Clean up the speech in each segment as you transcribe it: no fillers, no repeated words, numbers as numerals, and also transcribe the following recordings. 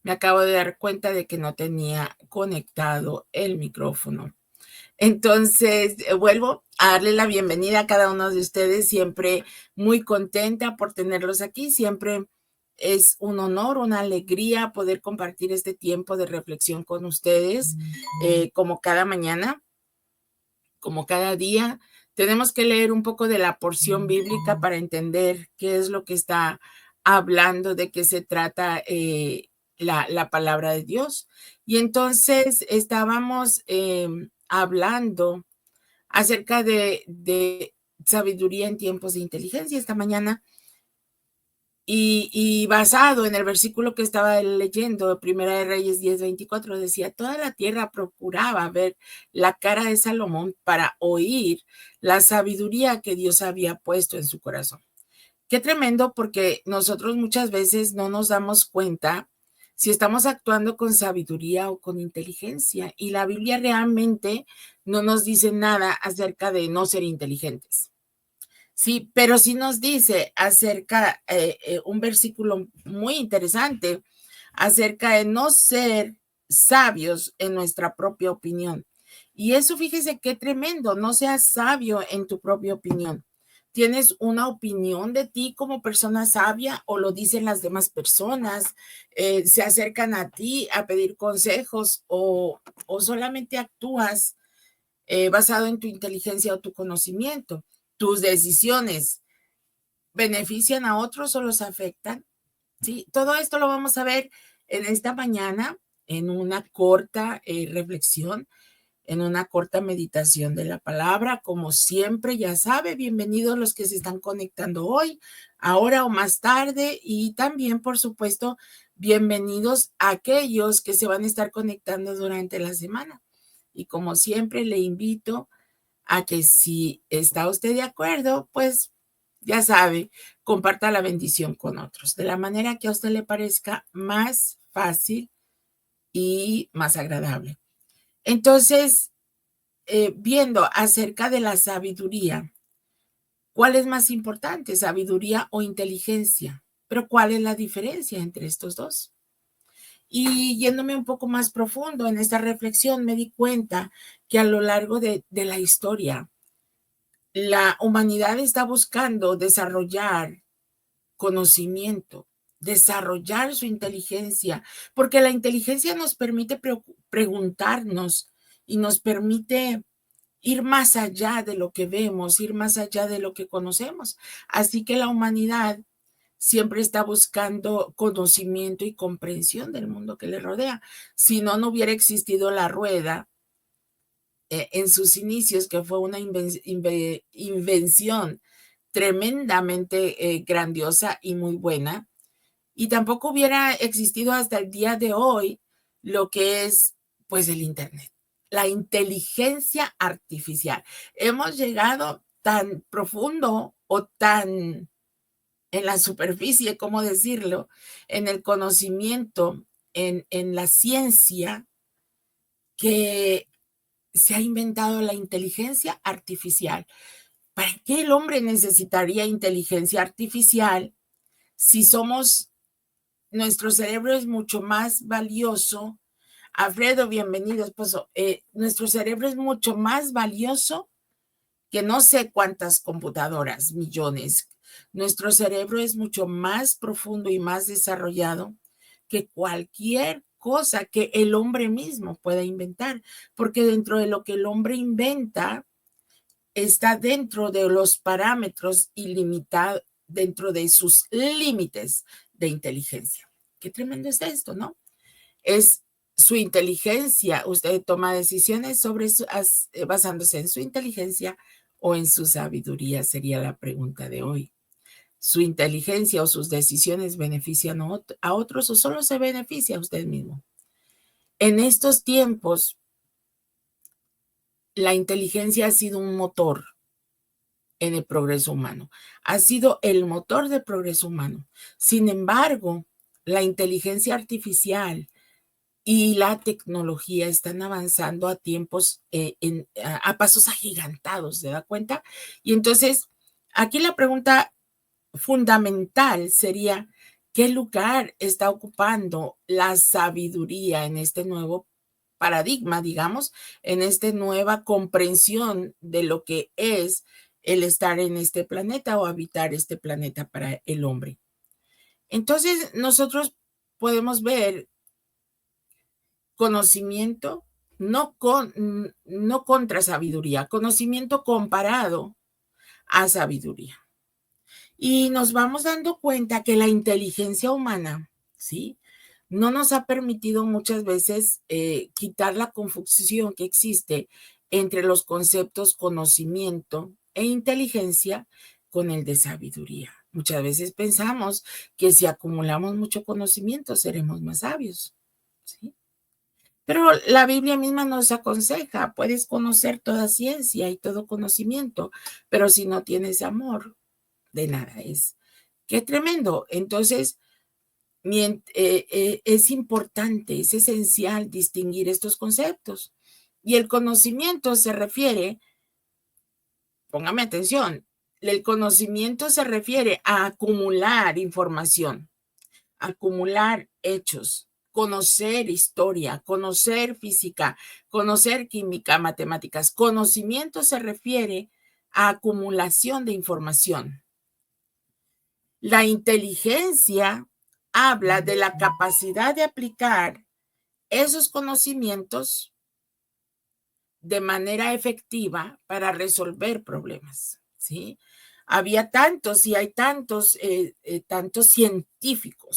Me acabo de dar cuenta de que no tenía conectado el micrófono. Entonces, vuelvo a darle la bienvenida a cada uno de ustedes, siempre muy contenta por tenerlos aquí, siempre es un honor, una alegría poder compartir este tiempo de reflexión con ustedes, como cada mañana, como cada día. Tenemos que leer un poco de la porción bíblica para entender qué es lo que está hablando, de qué se trata la palabra de Dios. Y entonces estábamos hablando acerca de sabiduría en tiempos de inteligencia esta mañana y basado en el versículo que estaba leyendo, Primera de Reyes 10:24, decía, toda la tierra procuraba ver la cara de Salomón para oír la sabiduría que Dios había puesto en su corazón. Qué tremendo, porque nosotros muchas veces no nos damos cuenta si estamos actuando con sabiduría o con inteligencia, y la Biblia realmente no nos dice nada acerca de no ser inteligentes. Sí, pero sí nos dice acerca, un versículo muy interesante, acerca de no ser sabios en nuestra propia opinión. Y eso, fíjese qué tremendo, no seas sabio en tu propia opinión. ¿Tienes una opinión de ti como persona sabia o lo dicen las demás personas? ¿Se acercan a ti a pedir consejos o solamente actúas basado en tu inteligencia o tu conocimiento? ¿Tus decisiones benefician a otros o los afectan? ¿Sí? Todo esto lo vamos a ver en esta mañana en una corta reflexión, en una corta meditación de la palabra. Como siempre, ya sabe, bienvenidos los que se están conectando hoy, ahora o más tarde, y también, por supuesto, bienvenidos a aquellos que se van a estar conectando durante la semana. Y como siempre, le invito a que si está usted de acuerdo, pues ya sabe, comparta la bendición con otros, de la manera que a usted le parezca más fácil y más agradable. Entonces, viendo acerca de la sabiduría, ¿cuál es más importante, sabiduría o inteligencia? Pero ¿cuál es la diferencia entre estos dos? Y yéndome un poco más profundo en esta reflexión, me di cuenta que a lo largo de la historia, la humanidad está buscando desarrollar conocimiento, desarrollar su inteligencia, porque la inteligencia nos permite preguntarnos y nos permite ir más allá de lo que vemos, ir más allá de lo que conocemos. Así que la humanidad siempre está buscando conocimiento y comprensión del mundo que le rodea. Si no, no hubiera existido la rueda en sus inicios, que fue una invención tremendamente grandiosa y muy buena, y tampoco hubiera existido hasta el día de hoy lo que es, pues, el Internet, la inteligencia artificial. Hemos llegado tan profundo o tan en la superficie, ¿cómo decirlo?, en el conocimiento, en la ciencia, que se ha inventado la inteligencia artificial. ¿Para qué el hombre necesitaría inteligencia artificial si nuestro cerebro es mucho más valioso? Alfredo, bienvenido, esposo. Nuestro cerebro es mucho más valioso que no sé cuántas computadoras, millones. Nuestro cerebro es mucho más profundo y más desarrollado que cualquier cosa que el hombre mismo pueda inventar, porque dentro de lo que el hombre inventa está dentro de los parámetros ilimitados, dentro de sus límites de inteligencia. Qué tremendo es esto, ¿no? Es su inteligencia. Usted toma decisiones basándose en su inteligencia o en su sabiduría, sería la pregunta de hoy. ¿Su inteligencia o sus decisiones benefician a otros o solo se beneficia a usted mismo? En estos tiempos, la inteligencia ha sido un motor en el progreso humano. Ha sido el motor del progreso humano. Sin embargo, la inteligencia artificial y la tecnología están avanzando a tiempos, a pasos agigantados, ¿se da cuenta? Y entonces, aquí la pregunta fundamental sería, ¿Qué lugar está ocupando la sabiduría en este nuevo paradigma, digamos, en esta nueva comprensión de lo que es el estar en este planeta o habitar este planeta para el hombre? Entonces, nosotros podemos ver conocimiento no contra sabiduría, conocimiento comparado a sabiduría. Y nos vamos dando cuenta que la inteligencia humana, ¿sí? No nos ha permitido muchas veces quitar la confusión que existe entre los conceptos conocimiento e inteligencia con el de sabiduría. Muchas veces pensamos que si acumulamos mucho conocimiento seremos más sabios, ¿sí? Pero la Biblia misma nos aconseja, puedes conocer toda ciencia y todo conocimiento, pero si no tienes amor, de nada es. Qué tremendo. Entonces, es importante, es esencial distinguir estos conceptos. Y el conocimiento se refiere, póngame atención, el conocimiento se refiere a acumular información, acumular hechos, conocer historia, conocer física, conocer química, matemáticas. Conocimiento se refiere a acumulación de información. La inteligencia habla de la capacidad de aplicar esos conocimientos de manera efectiva para resolver problemas, ¿sí? Había tantos y hay tantos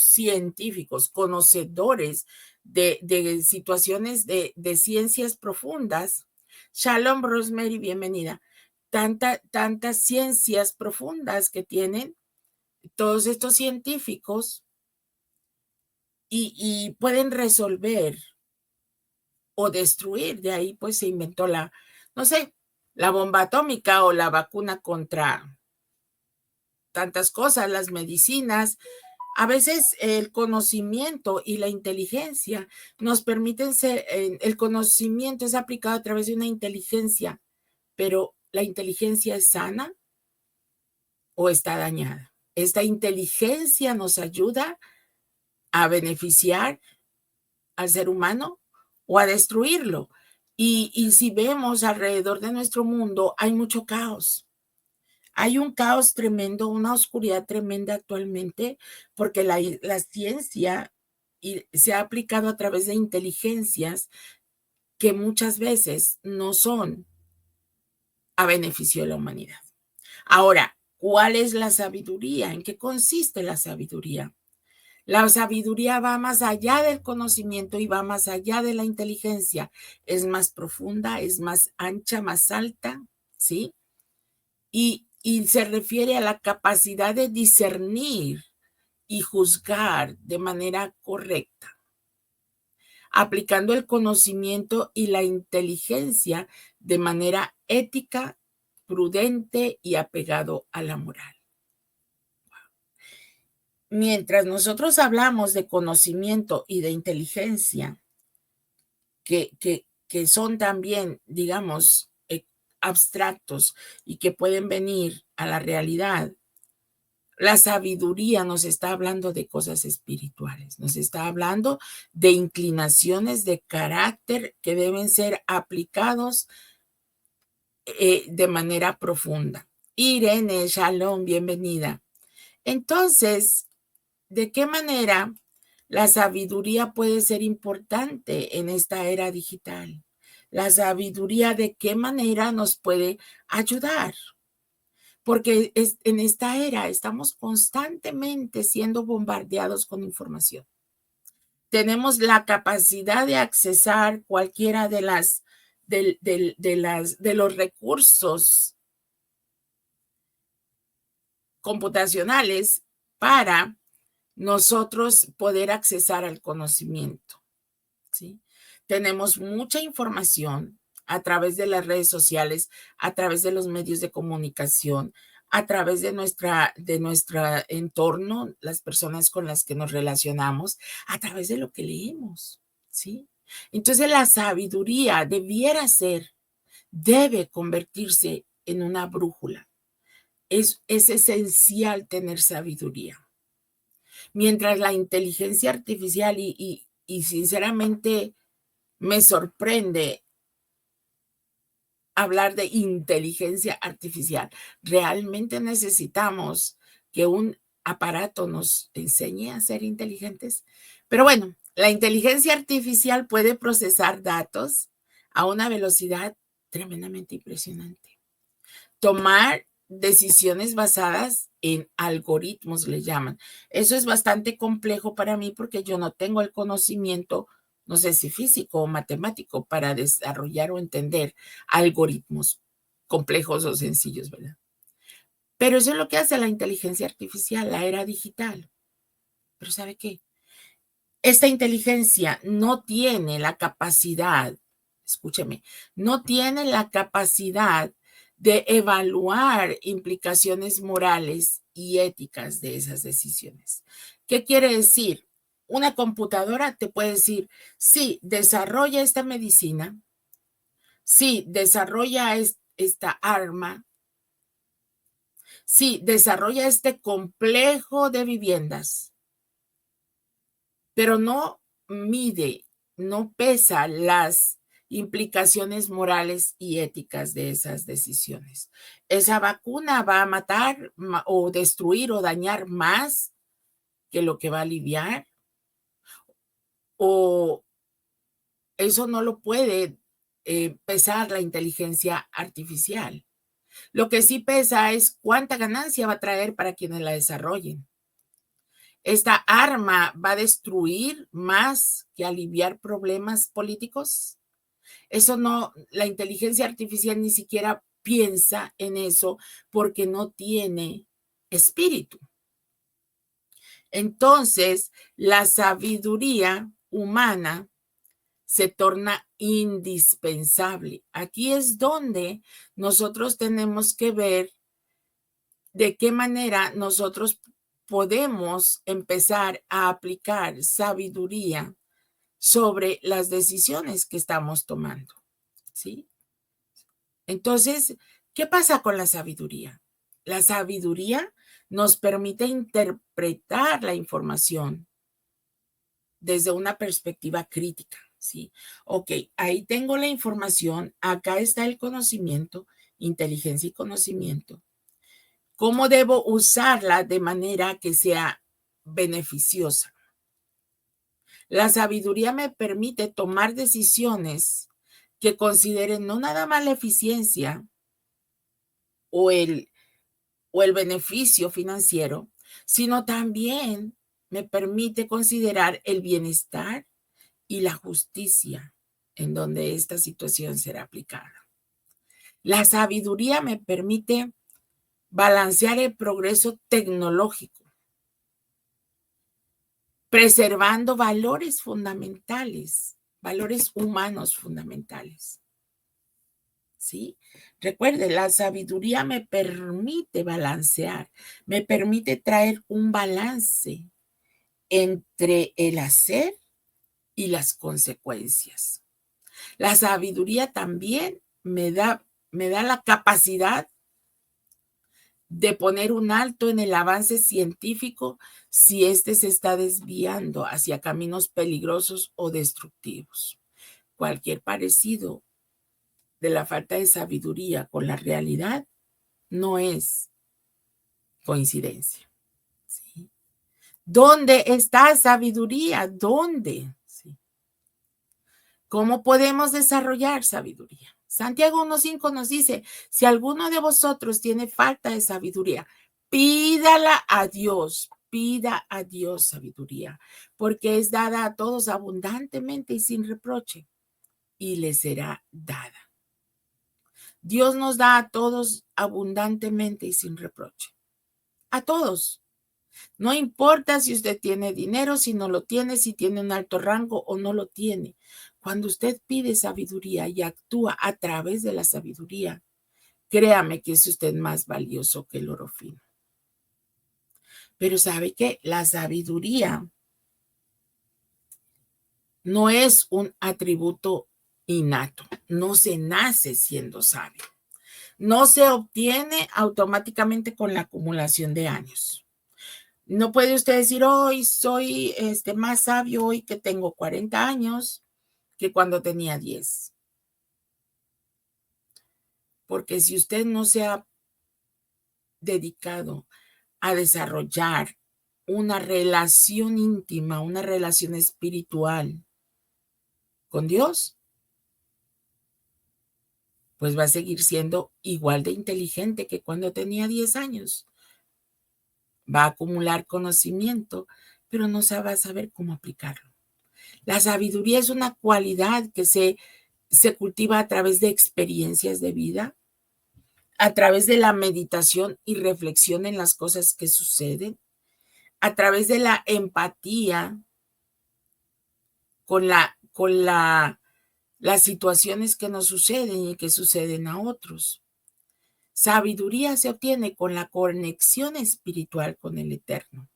científicos, conocedores de situaciones de ciencias profundas. Shalom, Rosemary, bienvenida. Tantas ciencias profundas que tienen todos estos científicos y pueden resolver o destruir. De ahí pues se inventó no sé, la bomba atómica o la vacuna contra tantas cosas, las medicinas. A veces el conocimiento y la inteligencia nos permiten ser, el conocimiento es aplicado a través de una inteligencia, pero ¿la inteligencia es sana o está dañada? Esta inteligencia nos ayuda a beneficiar al ser humano o a destruirlo. Y si vemos alrededor de nuestro mundo, hay mucho caos. Hay un caos tremendo, una oscuridad tremenda actualmente, porque la ciencia se ha aplicado a través de inteligencias que muchas veces no son a beneficio de la humanidad. Ahora, ¿cuál es la sabiduría? ¿En qué consiste la sabiduría? La sabiduría va más allá del conocimiento y va más allá de la inteligencia. Es más profunda, es más ancha, más alta, ¿sí? Y se refiere a la capacidad de discernir y juzgar de manera correcta, aplicando el conocimiento y la inteligencia de manera ética, prudente y apegado a la moral. Mientras nosotros hablamos de conocimiento y de inteligencia, que son también, digamos, abstractos y que pueden venir a la realidad, la sabiduría nos está hablando de cosas espirituales, nos está hablando de inclinaciones de carácter que deben ser aplicados de manera profunda. Irene, shalom, bienvenida. Entonces, ¿de qué manera la sabiduría puede ser importante en esta era digital? La sabiduría, ¿de qué manera nos puede ayudar? Porque en esta era estamos constantemente siendo bombardeados con información. Tenemos la capacidad de accesar cualquiera de los recursos computacionales para nosotros poder accesar al conocimiento, ¿sí? Tenemos mucha información a través de las redes sociales, a través de los medios de comunicación, a través de nuestro entorno, las personas con las que nos relacionamos, a través de lo que leemos, ¿sí? Entonces la sabiduría debe convertirse en una brújula. Es esencial tener sabiduría. Mientras la inteligencia artificial, y sinceramente me sorprende hablar de inteligencia artificial. ¿Realmente necesitamos que un aparato nos enseñe a ser inteligentes? Pero bueno, la inteligencia artificial puede procesar datos a una velocidad tremendamente impresionante. Tomar decisiones basadas en algoritmos, le llaman. Eso es bastante complejo para mí porque yo no tengo el conocimiento, no sé si físico o matemático, para desarrollar o entender algoritmos complejos o sencillos, ¿verdad? Pero eso es lo que hace la inteligencia artificial, la era digital. Pero ¿sabe qué? Esta inteligencia no tiene la capacidad, escúcheme, no tiene la capacidad de evaluar implicaciones morales y éticas de esas decisiones. ¿Qué quiere decir? Una computadora te puede decir, sí, desarrolla esta medicina, sí, desarrolla esta arma, sí, desarrolla este complejo de viviendas, pero no mide, no pesa las implicaciones morales y éticas de esas decisiones. Esa vacuna va a matar o destruir o dañar más que lo que va a aliviar, o eso no lo puede pesar la inteligencia artificial. Lo que sí pesa es cuánta ganancia va a traer para quienes la desarrollen. ¿Esta arma va a destruir más que aliviar problemas políticos? Eso no, la inteligencia artificial ni siquiera piensa en eso porque no tiene espíritu. Entonces, la sabiduría humana se torna indispensable. Aquí es donde nosotros tenemos que ver de qué manera nosotros podemos empezar a aplicar sabiduría sobre las decisiones que estamos tomando, ¿sí? Entonces, ¿qué pasa con la sabiduría? La sabiduría nos permite interpretar la información desde una perspectiva crítica, ¿sí? Ok, ahí tengo la información, acá está el conocimiento, inteligencia y conocimiento. ¿Cómo debo usarla de manera que sea beneficiosa? La sabiduría me permite tomar decisiones que consideren no nada más la eficiencia o el, o el beneficio financiero, sino también me permite considerar el bienestar y la justicia en donde esta situación será aplicada. La sabiduría me permite balancear el progreso tecnológico, preservando valores fundamentales, valores humanos fundamentales. ¿Sí? Recuerde, la sabiduría me permite balancear, me permite traer un balance entre el hacer y las consecuencias. La sabiduría también me da la capacidad de poner un alto en el avance científico si éste se está desviando hacia caminos peligrosos o destructivos. Cualquier parecido de la falta de sabiduría con la realidad no es coincidencia. ¿Sí? ¿Dónde está sabiduría? ¿Dónde? ¿Sí? ¿Cómo podemos desarrollar sabiduría? Santiago 1.5 nos dice, si alguno de vosotros tiene falta de sabiduría, pídala a Dios, pida a Dios sabiduría, porque es dada a todos abundantemente y sin reproche, y le será dada. Dios nos da a todos abundantemente y sin reproche. A todos. No importa si usted tiene dinero, si no lo tiene, si tiene un alto rango o no lo tiene. Cuando usted pide sabiduría y actúa a través de la sabiduría, créame que es usted más valioso que el oro fino. Pero ¿sabe qué? La sabiduría no es un atributo innato. No se nace siendo sabio. No se obtiene automáticamente con la acumulación de años. No puede usted decir, hoy soy más sabio hoy que tengo 40 años que cuando tenía 10. Porque si usted no se ha dedicado a desarrollar una relación íntima, una relación espiritual con Dios, pues va a seguir siendo igual de inteligente que cuando tenía 10 años. Va a acumular conocimiento, pero no va a saber cómo aplicarlo. La sabiduría es una cualidad que se cultiva a través de experiencias de vida, a través de la meditación y reflexión en las cosas que suceden, a través de la empatía con las situaciones que nos suceden y que suceden a otros. Sabiduría se obtiene con la conexión espiritual con el Eterno,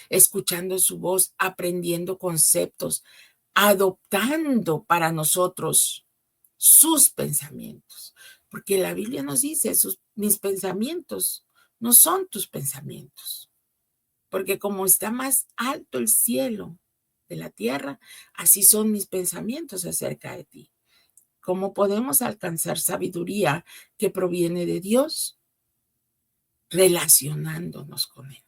escuchando su voz, aprendiendo conceptos, adoptando para nosotros sus pensamientos. Porque la Biblia nos dice, mis pensamientos no son tus pensamientos. Porque como está más alto el cielo de la tierra, así son mis pensamientos acerca de ti. ¿Cómo podemos alcanzar sabiduría que proviene de Dios? Relacionándonos con Él.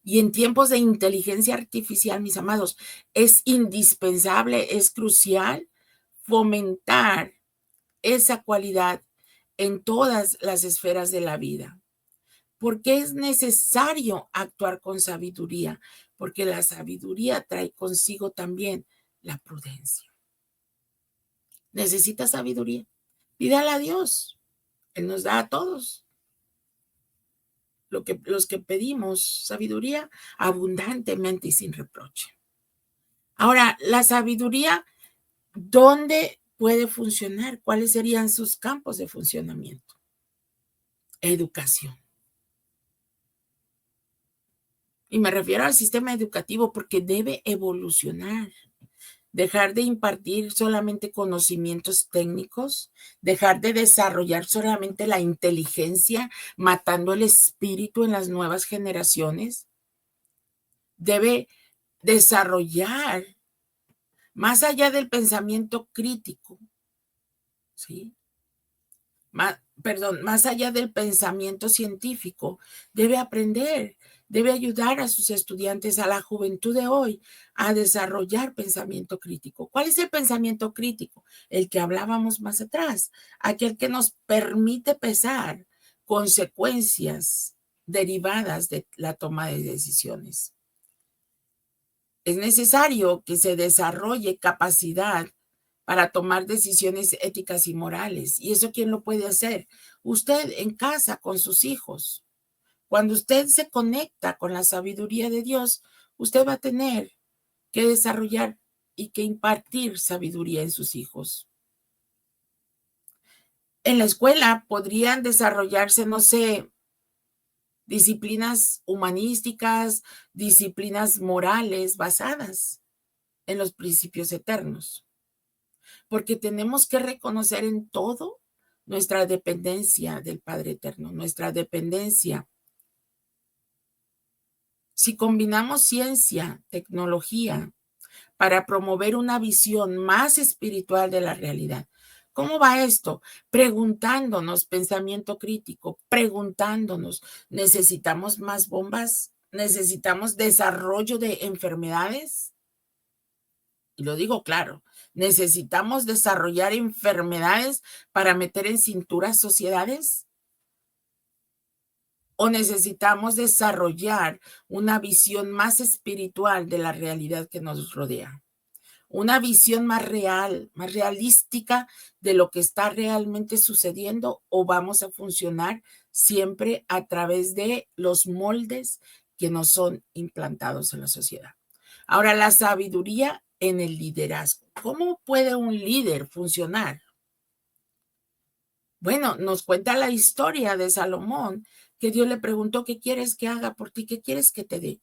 Y en tiempos de inteligencia artificial, mis amados, es indispensable, es crucial fomentar esa cualidad en todas las esferas de la vida. ¿Por qué es necesario actuar con sabiduría? Porque la sabiduría trae consigo también la prudencia. ¿Necesita sabiduría? Pídala a Dios. Él nos da a todos los que pedimos sabiduría abundantemente y sin reproche. Ahora, la sabiduría, ¿dónde puede funcionar? ¿Cuáles serían sus campos de funcionamiento? Educación. Y me refiero al sistema educativo porque debe evolucionar. Dejar de impartir solamente conocimientos técnicos, dejar de desarrollar solamente la inteligencia, matando el espíritu en las nuevas generaciones. Debe desarrollar más allá del pensamiento crítico, ¿sí? Más allá del pensamiento científico, debe aprender, debe ayudar a sus estudiantes, a la juventud de hoy, a desarrollar pensamiento crítico. ¿Cuál es el pensamiento crítico? El que hablábamos más atrás, aquel que nos permite pesar consecuencias derivadas de la toma de decisiones. Es necesario que se desarrolle capacidad para tomar decisiones éticas y morales. ¿Y eso quién lo puede hacer? Usted en casa con sus hijos. Cuando usted se conecta con la sabiduría de Dios, usted va a tener que desarrollar y que impartir sabiduría en sus hijos. En la escuela podrían desarrollarse, no sé, disciplinas humanísticas, disciplinas morales basadas en los principios eternos. Porque tenemos que reconocer en todo nuestra dependencia del Padre Eterno, nuestra dependencia. Si combinamos ciencia, tecnología, para promover una visión más espiritual de la realidad, ¿cómo va esto? Preguntándonos, pensamiento crítico, preguntándonos, ¿necesitamos más bombas? ¿Necesitamos desarrollo de enfermedades? Y lo digo claro, necesitamos desarrollar enfermedades para meter en cintura sociedades. ¿O necesitamos desarrollar una visión más espiritual de la realidad que nos rodea? Una visión más real, más realística de lo que está realmente sucediendo, o vamos a funcionar siempre a través de los moldes que nos son implantados en la sociedad. Ahora, la sabiduría en el liderazgo. ¿Cómo puede un líder funcionar? Bueno, nos cuenta la historia de Salomón, que Dios le preguntó, ¿qué quieres que haga por ti? ¿Qué quieres que te dé?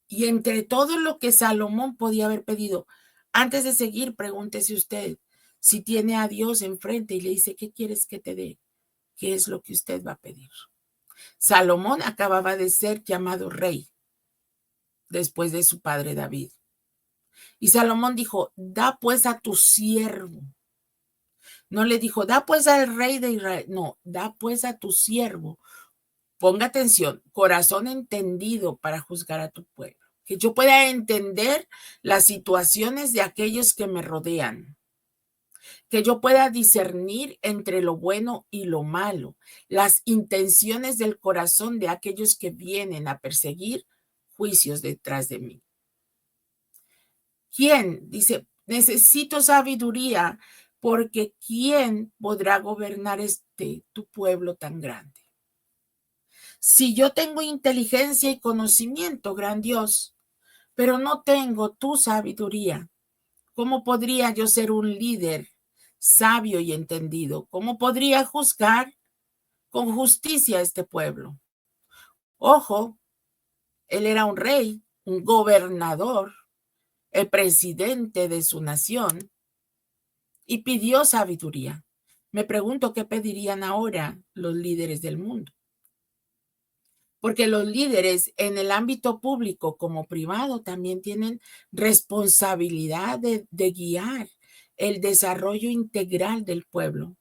Y entre todo lo que Salomón podía haber pedido, antes de seguir, pregúntese usted si tiene a Dios enfrente y le dice, ¿qué quieres que te dé? ¿Qué es lo que usted va a pedir? Salomón acababa de ser llamado rey después de su padre David. Y Salomón dijo, da pues a tu siervo. No le dijo, da pues al rey de Israel. No, da pues a tu siervo. Ponga atención, corazón entendido para juzgar a tu pueblo. Que yo pueda entender las situaciones de aquellos que me rodean. Que yo pueda discernir entre lo bueno y lo malo, las intenciones del corazón de aquellos que vienen a perseguir juicios detrás de mí. ¿Quién? Dice, necesito sabiduría, porque ¿quién podrá gobernar tu pueblo tan grande? Si yo tengo inteligencia y conocimiento, gran Dios, pero no tengo tu sabiduría, ¿cómo podría yo ser un líder sabio y entendido? ¿Cómo podría juzgar con justicia a este pueblo? Ojo, él era un rey, un gobernador, el presidente de su nación, y pidió sabiduría. Me pregunto qué pedirían ahora los líderes del mundo. Porque los líderes en el ámbito público como privado también tienen responsabilidad de guiar el desarrollo integral del pueblo,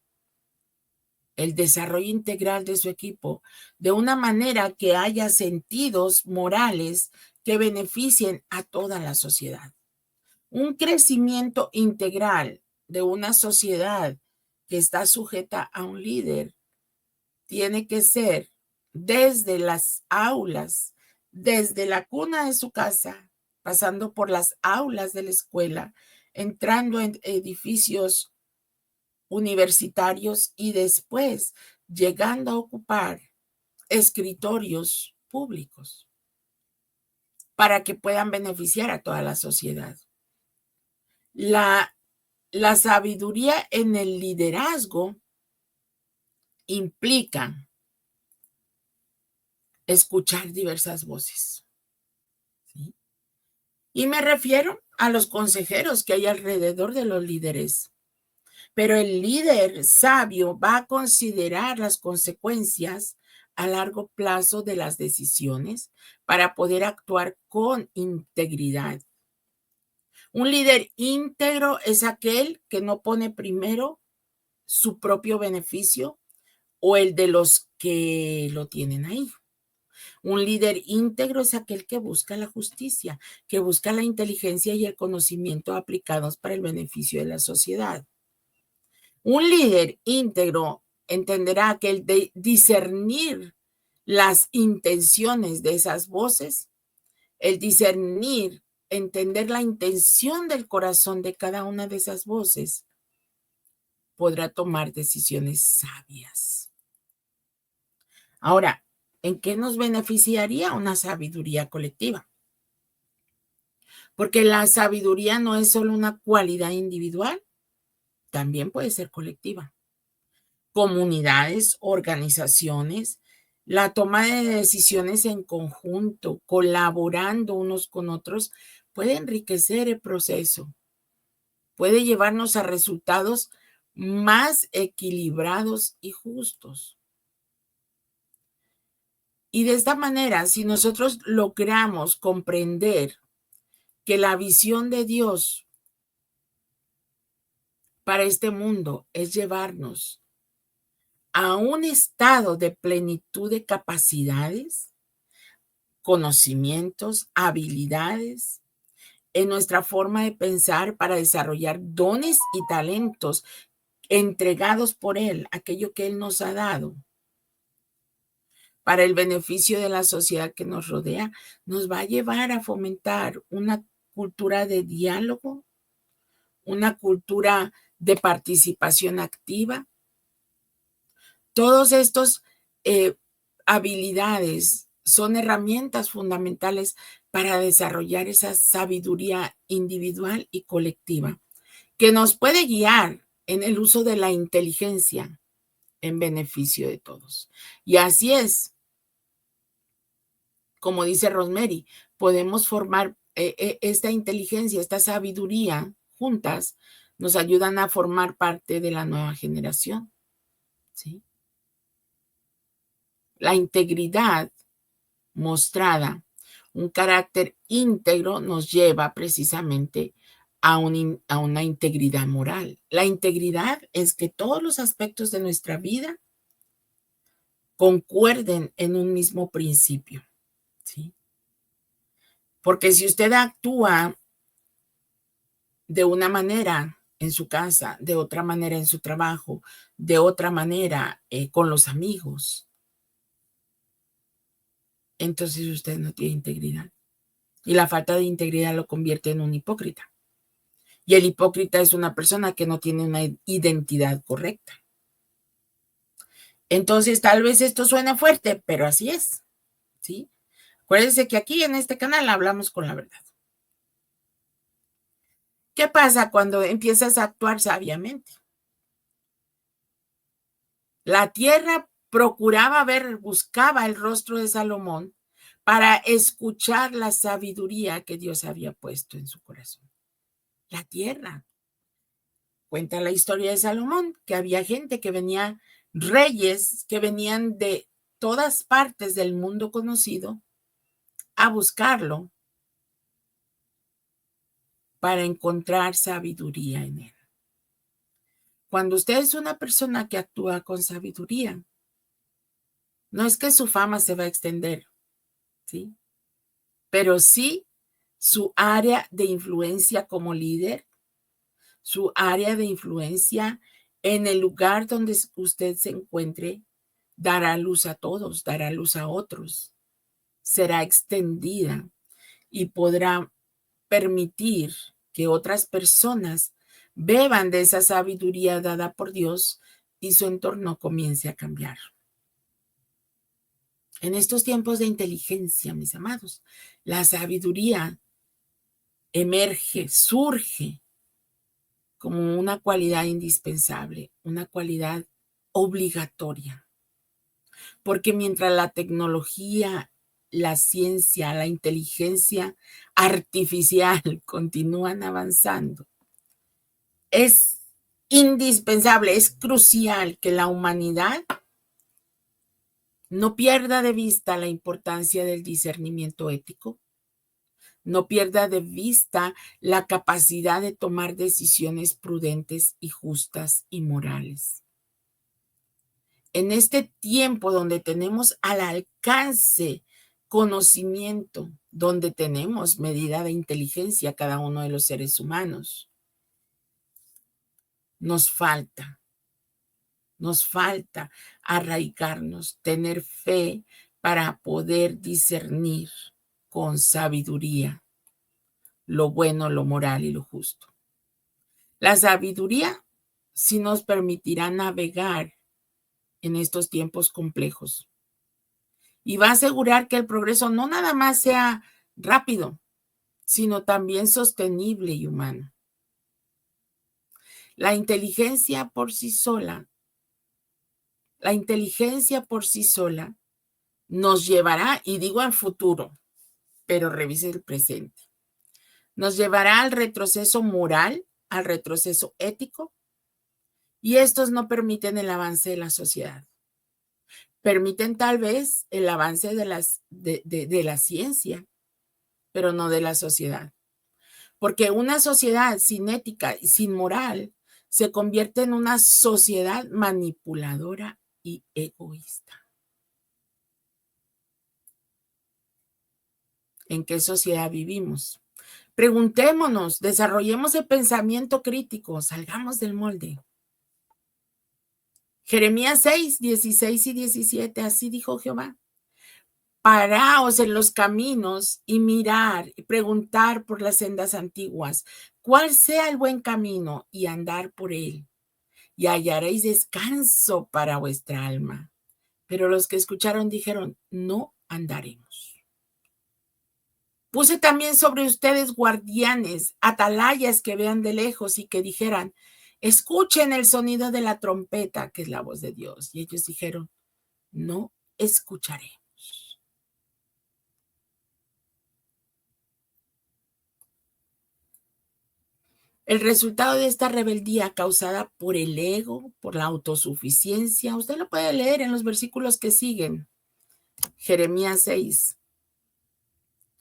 el desarrollo integral de su equipo, de una manera que haya sentidos morales que beneficien a toda la sociedad. Un crecimiento integral de una sociedad que está sujeta a un líder tiene que ser desde las aulas, desde la cuna de su casa, pasando por las aulas de la escuela, entrando en edificios universitarios y después llegando a ocupar escritorios públicos para que puedan beneficiar a toda la sociedad. La sabiduría en el liderazgo implica escuchar diversas voces, ¿sí? Y me refiero a los consejeros que hay alrededor de los líderes. Pero el líder sabio va a considerar las consecuencias a largo plazo de las decisiones para poder actuar con integridad. Un líder íntegro es aquel que no pone primero su propio beneficio o el de los que lo tienen ahí. Un líder íntegro es aquel que busca la justicia, que busca la inteligencia y el conocimiento aplicados para el beneficio de la sociedad. Un líder íntegro entenderá que el de discernir las intenciones de esas voces, el discernir, entender la intención del corazón de cada una de esas voces, podrá tomar decisiones sabias. Ahora, ¿en qué nos beneficiaría una sabiduría colectiva? Porque la sabiduría no es solo una cualidad individual, también puede ser colectiva. Comunidades, organizaciones, la toma de decisiones en conjunto, colaborando unos con otros, puede enriquecer el proceso, puede llevarnos a resultados más equilibrados y justos. Y de esta manera, si nosotros logramos comprender que la visión de Dios para este mundo es llevarnos a un estado de plenitud de capacidades, conocimientos, habilidades, en nuestra forma de pensar para desarrollar dones y talentos entregados por Él, aquello que Él nos ha dado, para el beneficio de la sociedad que nos rodea, nos va a llevar a fomentar una cultura de diálogo, una cultura de participación activa. Todos estos habilidades son herramientas fundamentales para desarrollar esa sabiduría individual y colectiva que nos puede guiar en el uso de la inteligencia en beneficio de todos. Y así es, como dice Rosemary, podemos formar esta inteligencia, esta sabiduría juntas, nos ayudan a formar parte de la nueva generación, ¿sí? La integridad mostrada, un carácter íntegro, nos lleva precisamente a una integridad moral. La integridad es que todos los aspectos de nuestra vida concuerden en un mismo principio, ¿sí? Porque si usted actúa de una manera en su casa, de otra manera en su trabajo, de otra manera con los amigos, entonces usted no tiene integridad. Y la falta de integridad lo convierte en un hipócrita. Y el hipócrita es una persona que no tiene una identidad correcta. Entonces, tal vez esto suene fuerte, pero así es, ¿sí? Acuérdense que aquí en este canal hablamos con la verdad. ¿Qué pasa cuando empiezas a actuar sabiamente? La tierra buscaba el rostro de Salomón para escuchar la sabiduría que Dios había puesto en su corazón. La tierra. Cuenta la historia de Salomón, que había gente que venía, reyes que venían de todas partes del mundo conocido a buscarlo para encontrar sabiduría en él. Cuando usted es una persona que actúa con sabiduría, no es que su fama se va a extender, ¿sí? Pero sí su área de influencia como líder, su área de influencia en el lugar donde usted se encuentre, dará luz a todos, dará luz a otros, será extendida y podrá permitir que otras personas beban de esa sabiduría dada por Dios y su entorno comience a cambiar. En estos tiempos de inteligencia, mis amados, la sabiduría emerge, surge como una cualidad indispensable, una cualidad obligatoria. Porque mientras la tecnología, la ciencia, la inteligencia artificial continúan avanzando, es indispensable, es crucial que la humanidad no pierda de vista la importancia del discernimiento ético, no pierda de vista la capacidad de tomar decisiones prudentes y justas y morales. En este tiempo donde tenemos al alcance conocimiento, donde tenemos medida de inteligencia cada uno de los seres humanos, nos falta arraigarnos, tener fe para poder discernir con sabiduría lo bueno, lo moral y lo justo. La sabiduría sí nos permitirá navegar en estos tiempos complejos y va a asegurar que el progreso no nada más sea rápido, sino también sostenible y humano. La inteligencia por sí sola nos llevará, y digo en futuro, pero revise el presente, nos llevará al retroceso moral, al retroceso ético, y estos no permiten el avance de la sociedad. Permiten tal vez el avance de la ciencia, pero no de la sociedad. Porque una sociedad sin ética y sin moral se convierte en una sociedad manipuladora y egoísta. ¿En qué sociedad vivimos? Preguntémonos, desarrollemos el pensamiento crítico, salgamos del molde. Jeremías 6, 16 y 17, así dijo Jehová. Paraos en los caminos y mirar y preguntar por las sendas antiguas, cuál sea el buen camino y andar por él, y hallaréis descanso para vuestra alma. Pero los que escucharon dijeron, no andaremos. Puse también sobre ustedes guardianes, atalayas que vean de lejos y que dijeran, escuchen el sonido de la trompeta, que es la voz de Dios. Y ellos dijeron, no escucharé. El resultado de esta rebeldía causada por el ego, por la autosuficiencia, usted lo puede leer en los versículos que siguen. Jeremías 6.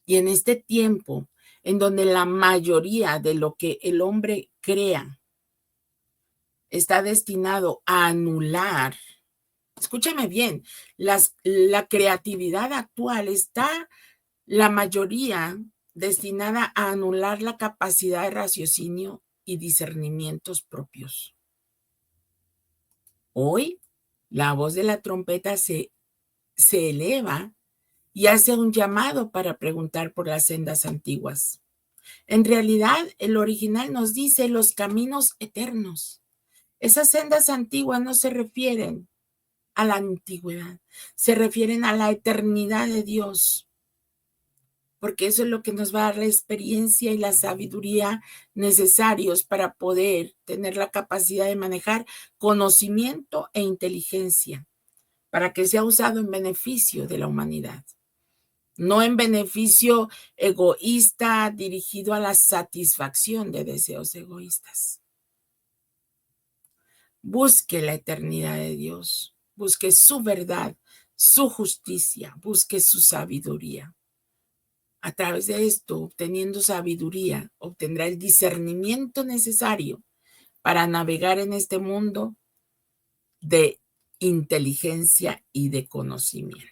Y en este tiempo, en donde la mayoría de lo que el hombre crea está destinado a anular, escúchame bien, la creatividad actual está, la mayoría, destinada a anular la capacidad de raciocinio y discernimientos propios. Hoy, la voz de la trompeta se eleva y hace un llamado para preguntar por las sendas antiguas. En realidad, el original nos dice los caminos eternos. Esas sendas antiguas no se refieren a la antigüedad, se refieren a la eternidad de Dios, porque eso es lo que nos va a dar la experiencia y la sabiduría necesarios para poder tener la capacidad de manejar conocimiento e inteligencia, para que sea usado en beneficio de la humanidad, no en beneficio egoísta dirigido a la satisfacción de deseos egoístas. Busque la eternidad de Dios, busque su verdad, su justicia, busque su sabiduría. A través de esto, obteniendo sabiduría, obtendrá el discernimiento necesario para navegar en este mundo de inteligencia y de conocimiento.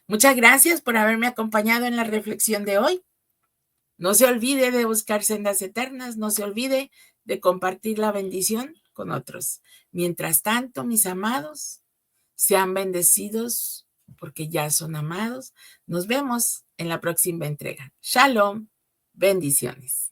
Muchas gracias por haberme acompañado en la reflexión de hoy. No se olvide de buscar sendas eternas, no se olvide de compartir la bendición con otros. Mientras tanto, mis amados, sean bendecidos porque ya son amados. Nos vemos en la próxima entrega. Shalom, bendiciones.